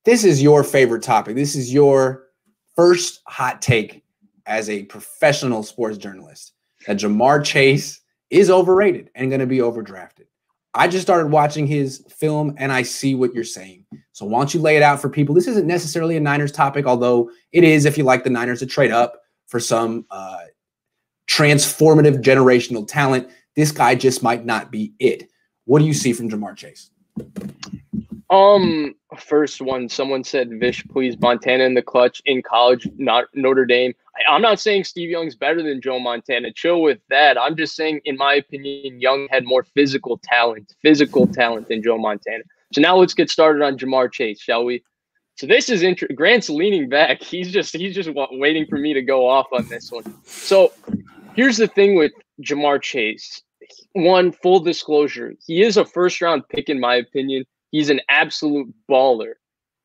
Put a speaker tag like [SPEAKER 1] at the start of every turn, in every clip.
[SPEAKER 1] this is your favorite topic. This is your first hot take as a professional sports journalist, that Ja'Marr Chase is overrated and going to be overdrafted. I just started watching his film, and I see what you're saying. So why don't you lay it out for people? This isn't necessarily a Niners topic, although it is if you like the Niners to trade up for some transformative generational talent. This guy just might not be it. What do you see from Ja'Marr Chase?
[SPEAKER 2] First one, someone said, Vish, please, Montana in the clutch in college, not Notre Dame. I'm not saying Steve Young's better than Joe Montana. Chill with that. I'm just saying, in my opinion, Young had more physical talent than Joe Montana. So now let's get started on Ja'Marr Chase, shall we? So this is Grant's leaning back. He's just waiting for me to go off on this one. So here's the thing with Ja'Marr Chase. One, full disclosure, he is a first-round pick in my opinion. He's an absolute baller.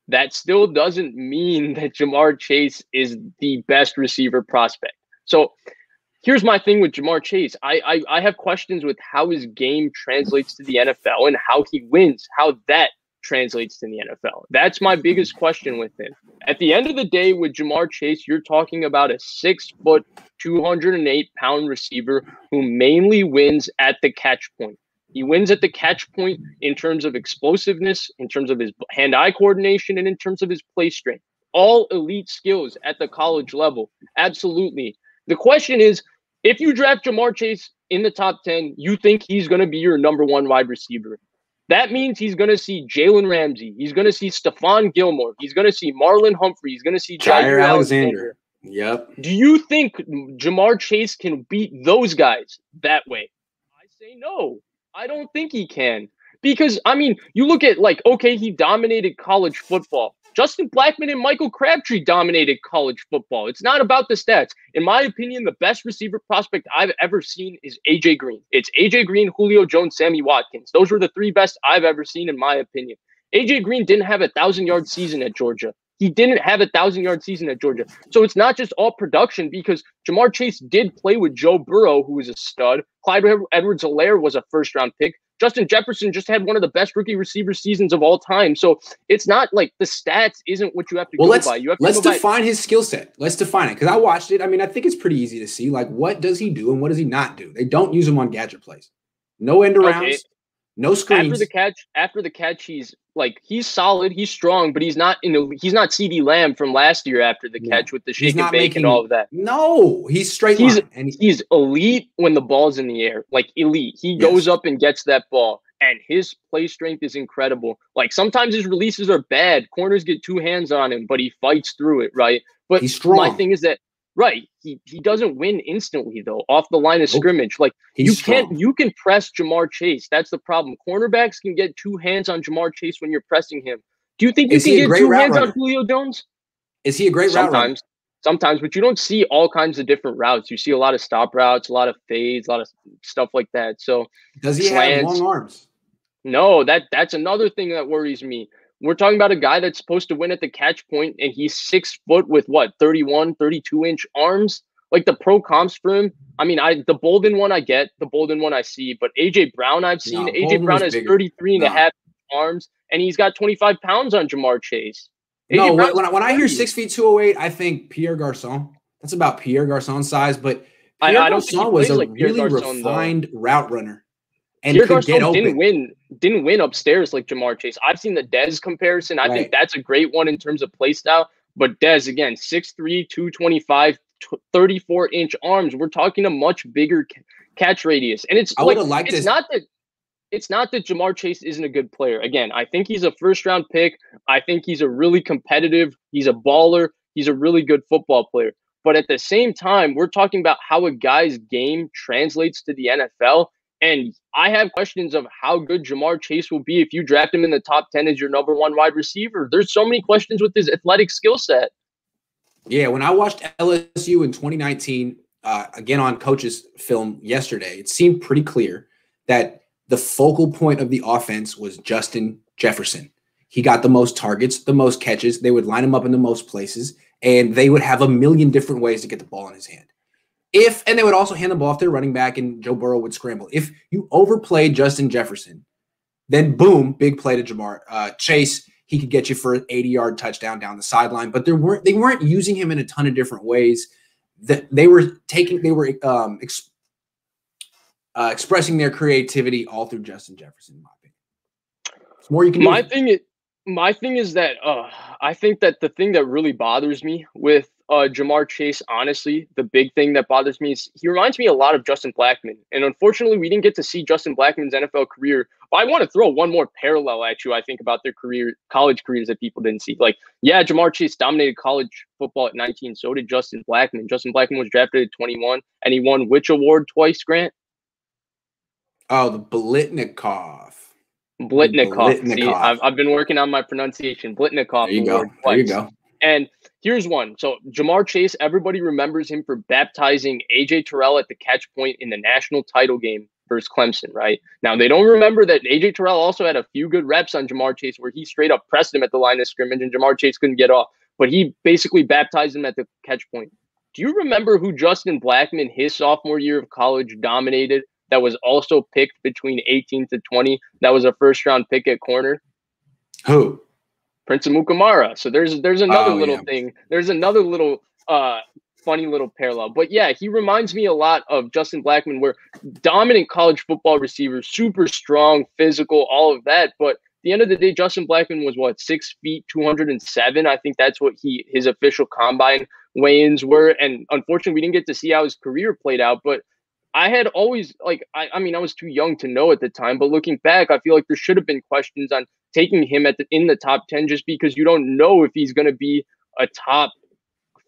[SPEAKER 2] That still doesn't mean that Ja'Marr Chase is the best receiver prospect. So here's my thing with Ja'Marr Chase. I have questions with how his game translates to the NFL and how he wins, how that translates to the NFL. That's my biggest question with him. At the end of the day, with Ja'Marr Chase, you're talking about a 6 foot, 208-pound receiver who mainly wins at the catch point. He wins at the catch point in terms of explosiveness, in terms of his hand-eye coordination, and in terms of his play strength. All elite skills at the college level. Absolutely. The question is, if you draft Ja'Marr Chase in the top 10, you think he's going to be your number one wide receiver. That means he's going to see Jalen Ramsey. He's going to see Stephon Gilmore. He's going to see Marlon Humphrey. He's going to see Jair Alexander.
[SPEAKER 1] Yep.
[SPEAKER 2] Do you think Ja'Marr Chase can beat those guys that way? I say no. I don't think he can. Because, I mean, you look at, okay, he dominated college football. Justin Blackmon and Michael Crabtree dominated college football. It's not about the stats. In my opinion, the best receiver prospect I've ever seen is A.J. Green. It's A.J. Green, Julio Jones, Sammy Watkins. Those were the three best I've ever seen, in my opinion. A.J. Green didn't have a 1,000-yard season at Georgia. He didn't have a 1,000-yard season at Georgia. So it's not just all production, because Ja'Marr Chase did play with Joe Burrow, who was a stud. Clyde Edwards-Helaire was a first-round pick. Justin Jefferson just had one of the best rookie receiver seasons of all time. So it's not like the stats isn't what you have to go by.
[SPEAKER 1] Let's define his skill set. Let's define it, because I watched it. I mean, I think it's pretty easy to see, what does he do and what does he not do? They don't use him on gadget plays. No end arounds, no screens.
[SPEAKER 2] After the catch, he's solid, he's strong, but he's not CeeDee Lamb from last year after the catch with the shake and bake and all of that.
[SPEAKER 1] No, he's straight line. And
[SPEAKER 2] he's elite when the ball's in the air, elite. He goes up and gets that ball, and his play strength is incredible. Sometimes his releases are bad. Corners get two hands on him, but he fights through it, right? But
[SPEAKER 1] he's strong.
[SPEAKER 2] My thing is that, right, he doesn't win instantly, though, off the line of scrimmage. You can press Ja'Marr Chase. That's the problem. Cornerbacks can get two hands on Ja'Marr Chase when you're pressing him. Do you think you can get two hands on Julio Jones?
[SPEAKER 1] Is he a great route runner?
[SPEAKER 2] Sometimes, but you don't see all kinds of different routes. You see a lot of stop routes, a lot of fades, a lot of stuff like that. So
[SPEAKER 1] does he have long arms?
[SPEAKER 2] No, that's another thing that worries me. We're talking about a guy that's supposed to win at the catch point, and he's 6 foot with 31, 32-inch arms. The pro comps for him. I mean, the Bolden one I get, the Bolden one I see, but A.J. Brown I've seen. A.J. Brown has 33 and a half arms, and he's got 25 pounds on Ja'Marr Chase.
[SPEAKER 1] No, when I hear 6 feet 208, I think Pierre Garçon. That's about Pierre Garçon's size, but Pierre Garçon was a really refined route runner. And
[SPEAKER 2] Pierre Garçon didn't win upstairs like Ja'Marr Chase. I've seen the Dez comparison. I think that's a great one in terms of play style. But Dez, again, 6'3", 225, 34-inch arms. We're talking a much bigger catch radius. And it's not that Ja'Marr Chase isn't a good player. Again, I think he's a first-round pick. I think he's a really competitive. He's a baller. He's a really good football player. But at the same time, we're talking about how a guy's game translates to the NFL. And I have questions of how good Ja'Marr Chase will be if you draft him in the top 10 as your number one wide receiver. There's so many questions with his athletic skill set.
[SPEAKER 1] Yeah, when I watched LSU in 2019, again on coach's film yesterday, it seemed pretty clear that the focal point of the offense was Justin Jefferson. He got the most targets, the most catches. They would line him up in the most places, and they would have a million different ways to get the ball in his hand. And they would also hand the ball off their running back, and Joe Burrow would scramble. If you overplayed Justin Jefferson, then boom, big play to Ja'Marr Chase. he could get you for an 80-yard touchdown down the sideline. But they weren't using him in a ton of different ways. That they were expressing their creativity all through Justin Jefferson, in my opinion. It's more you can do.
[SPEAKER 2] My thing is that I think that the thing that really bothers me with Jamar Chase, honestly, the big thing that bothers me is he reminds me a lot of Justin Blackmon. And unfortunately, we didn't get to see Justin Blackmon's NFL career. But I want to throw one more parallel at you, I think, about their college careers that people didn't see. Like, yeah, Jamar Chase dominated college football at 19. So did Justin Blackmon. Justin Blackmon was drafted at 21, and he won which award twice, Grant?
[SPEAKER 1] Oh, the Blitnikoff.
[SPEAKER 2] See, I've been working on my pronunciation. Blitnikoff.
[SPEAKER 1] There you go. There you go.
[SPEAKER 2] And here's one. So Jamar Chase, everybody remembers him for baptizing A.J. Terrell at the catch point in the national title game versus Clemson, right? Now, they don't remember that A.J. Terrell also had a few good reps on Jamar Chase where he straight up pressed him at the line of scrimmage and Jamar Chase couldn't get off. But he basically baptized him at the catch point. Do you remember who Justin Blackmon, his sophomore year of college, dominated? That was also picked between 18 to 20. That was a first-round pick at corner.
[SPEAKER 1] Who?
[SPEAKER 2] Prince Amukamara. So there's another little thing. There's another little funny little parallel. But yeah, he reminds me a lot of Justin Blackmon, where dominant college football receiver, super strong, physical, all of that. But at the end of the day, Justin Blackmon was 6 feet, 207. I think that's what his official combine weigh-ins were. And unfortunately, we didn't get to see how his career played out. But I had always I mean, I was too young to know at the time, but looking back, I feel like there should have been questions on taking him in the top 10, just because you don't know if he's going to be a top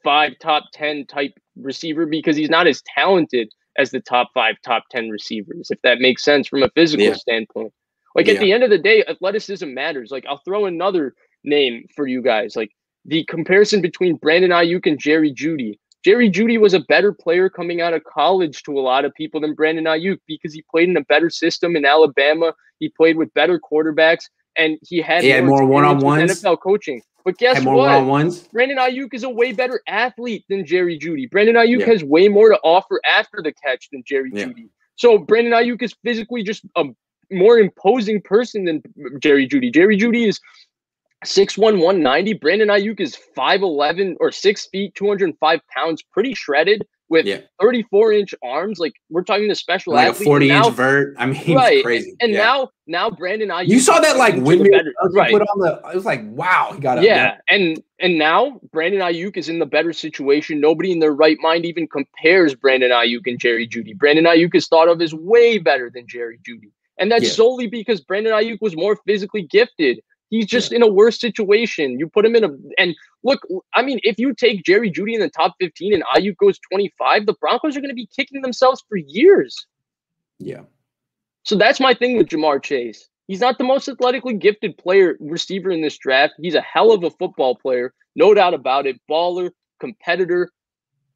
[SPEAKER 2] 5, top 10 type receiver, because he's not as talented as the top 5, top 10 receivers, if that makes sense from a physical standpoint. At the end of the day, athleticism matters. I'll throw another name for you guys, the comparison between Brandon Ayuk and Jerry Jeudy. Jerry Jeudy was a better player coming out of college to a lot of people than Brandon Ayuk, because he played in a better system in Alabama. He played with better quarterbacks, and he had
[SPEAKER 1] more one-on-ones,
[SPEAKER 2] NFL coaching. But guess what?
[SPEAKER 1] One-on-ones.
[SPEAKER 2] Brandon Ayuk is a way better athlete than Jerry Jeudy. Brandon Ayuk has way more to offer after the catch than Jerry Jeudy. So Brandon Ayuk is physically just a more imposing person than Jerry Jeudy. Jerry Jeudy is 6'1", 190. Brandon Ayuk is 5'11" or 6 feet, 205 pounds, pretty shredded with 34-inch arms. We're talking the special athlete.
[SPEAKER 1] A 40-inch vert. I mean, he's crazy.
[SPEAKER 2] And now Brandon Ayuk.
[SPEAKER 1] You saw that windmill put on the. It was wow, he got up.
[SPEAKER 2] Yeah, and now Brandon Ayuk is in the better situation. Nobody in their right mind even compares Brandon Ayuk and Jerry Jeudy. Brandon Ayuk is thought of as way better than Jerry Jeudy, and that's solely because Brandon Ayuk was more physically gifted. He's just in a worse situation. You put him and look, I mean, if you take Jerry Jeudy in the top 15 and Ayuk goes 25, the Broncos are going to be kicking themselves for years.
[SPEAKER 1] Yeah.
[SPEAKER 2] So that's my thing with Jamar Chase. He's not the most athletically gifted receiver in this draft. He's a hell of a football player, no doubt about it. Baller, competitor,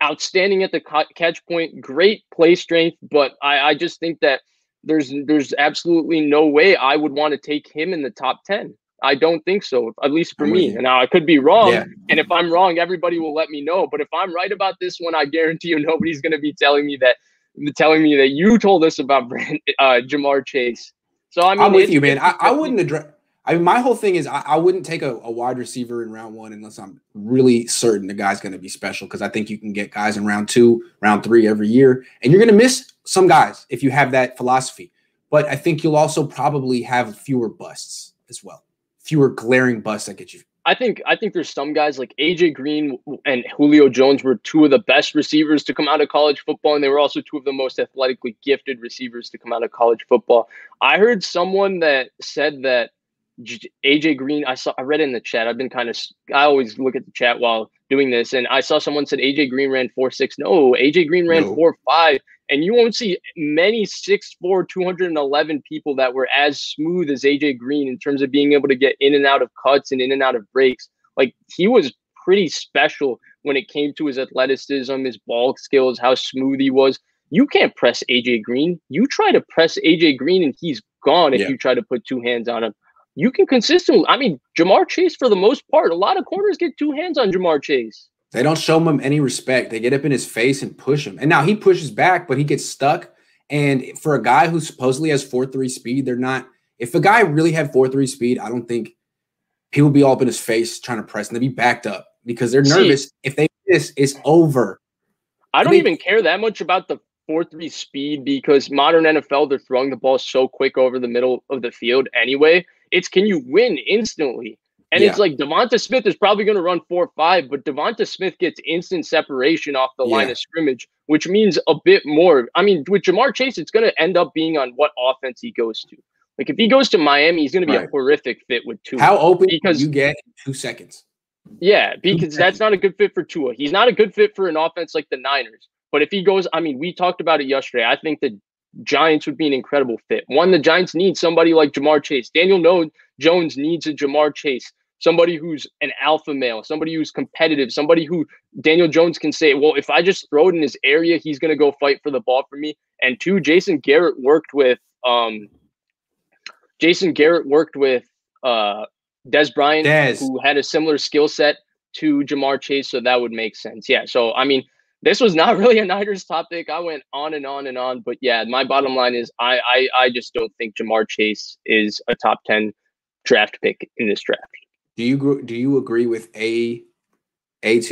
[SPEAKER 2] outstanding at the catch point, great play strength. But I just think that there's absolutely no way I would want to take him in the top 10. I don't think so, at least for me. And now I could be wrong. Yeah. And if I'm wrong, everybody will let me know. But if I'm right about this one, I guarantee you nobody's going to be telling me that you told us about Jamar Chase. So I mean,
[SPEAKER 1] I'm with you, man. I wouldn't address. I mean, my whole thing is I wouldn't take a wide receiver in round 1 unless I'm really certain the guy's going to be special, because I think you can get guys in round 2, round 3 every year, and you're going to miss some guys if you have that philosophy. But I think you'll also probably have fewer busts as well. Fewer glaring busts that get you.
[SPEAKER 2] I think there's some guys like AJ Green and Julio Jones were 2 of the best receivers to come out of college football, and they were also 2 of the most athletically gifted receivers to come out of college football. I heard someone that said that AJ Green, I read it in the chat. I always look at the chat while doing this, and I saw someone said AJ Green ran 4.6. No, AJ Green ran 4.5. And you won't see many 6'4", 211 people that were as smooth as AJ Green in terms of being able to get in and out of cuts and in and out of breaks. He was pretty special when it came to his athleticism, his ball skills, how smooth he was. You can't press AJ Green. You try to press AJ Green and he's gone if you try to put 2 hands on him. You can consistently, I mean, Jamar Chase, for the most part, a lot of corners get 2 hands on Jamar Chase.
[SPEAKER 1] They don't show him any respect. They get up in his face and push him. And now he pushes back, but he gets stuck. And for a guy who supposedly has 4.3 speed, they're not – if a guy really had 4.3 speed, I don't think people be all up in his face trying to press, and they be backed up because they're nervous. If they miss, it's over.
[SPEAKER 2] I don't even care that much about the 4-3 speed because modern NFL, they're throwing the ball so quick over the middle of the field anyway. It's can you win instantly? And it's like Devonta Smith is probably going to run 4-5, but Devonta Smith gets instant separation off the line of scrimmage, which means a bit more. I mean, with Jamar Chase, it's going to end up being on what offense he goes to. Like, if he goes to Miami, he's going to be a horrific fit with Tua.
[SPEAKER 1] How open can you get in 2 seconds?
[SPEAKER 2] Yeah, because that's not a good fit for Tua. He's not a good fit for an offense like the Niners. But if he goes, I mean, we talked about it yesterday. I think the Giants would be an incredible fit. One, the Giants need somebody like Jamar Chase. Daniel Jones needs a Jamar Chase, somebody who's an alpha male, somebody who's competitive, somebody who Daniel Jones can say, well, if I just throw it in his area, he's going to go fight for the ball for me. And two, Jason Garrett worked with Dez Bryant, who had a similar skill set to Jamar Chase, so that would make sense. Yeah, so, I mean, this was not really a Niners topic. I went on and on and on, but yeah, my bottom line is I just don't think Jamar Chase is a top 10 draft pick in this draft.
[SPEAKER 1] Do you agree with A2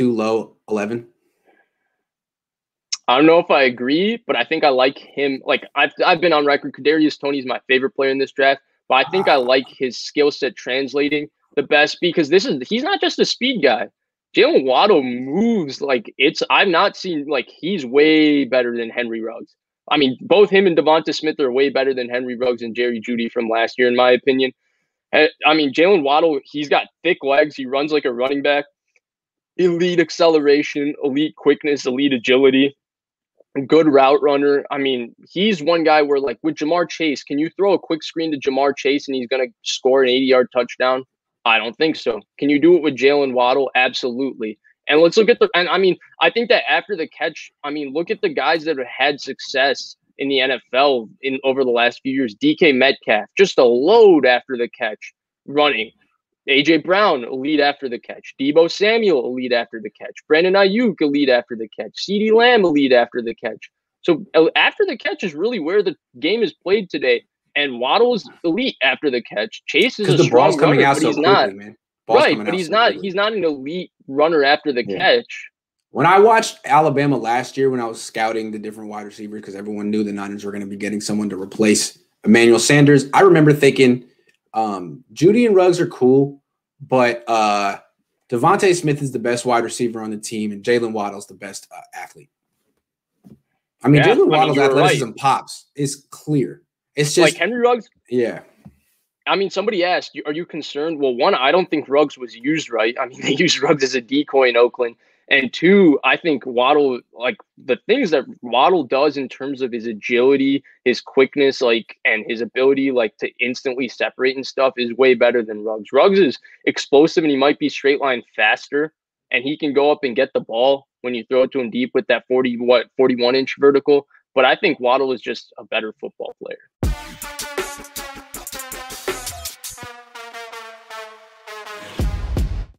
[SPEAKER 1] low 11?
[SPEAKER 2] I don't know if I agree, but I think I like him. Like I've been on record, Kadarius Toney's my favorite player in this draft, but I think I like his skill set translating the best because he's not just a speed guy. Jalen Waddle moves like I've not seen like he's way better than Henry Ruggs. I mean, both him and Devonta Smith are way better than Henry Ruggs and Jerry Jeudy from last year, in my opinion. I mean, Jalen Waddle, he's got thick legs. He runs like a running back. Elite acceleration, elite quickness, elite agility, good route runner. I mean, he's one guy where like with Jamar Chase, can you throw a quick screen to Jamar Chase and he's going to score an 80-yard touchdown? I don't think so. Can you do it with Jalen Waddle? Absolutely. And let's look at and I mean, I think that after the catch, I mean, look at the guys that have had success in the NFL over the last few years. DK Metcalf, just a load after the catch, running. AJ Brown, a lead after the catch. Deebo Samuel, a lead after the catch. Brandon Ayuk, a lead after the catch. CeeDee Lamb, a lead after the catch. So after the catch is really where the game is played today. And Waddle's elite after the catch. Chase is a strong runner, but he's not. Right, but he's not. He's not an elite runner after the catch.
[SPEAKER 1] When I watched Alabama last year, when I was scouting the different wide receivers, because everyone knew the Niners were going to be getting someone to replace Emmanuel Sanders, I remember thinking, Jeudy and Ruggs are cool, but Devontae Smith is the best wide receiver on the team, and Jalen Waddle's the best athlete. I mean, Jalen Waddle's athleticism pops. It's clear. It's just
[SPEAKER 2] like Henry Ruggs.
[SPEAKER 1] Yeah.
[SPEAKER 2] I mean, somebody asked, are you concerned? Well, one, I don't think Ruggs was used right. I mean, they used Ruggs as a decoy in Oakland. And two, I think Waddle, like the things that Waddle does in terms of his agility, his quickness, like, and his ability, like, to instantly separate and stuff is way better than Ruggs. Ruggs is explosive and he might be straight line faster, and he can go up and get the ball when you throw it to him deep with that 41-inch vertical. But I think Waddle is just a better football player.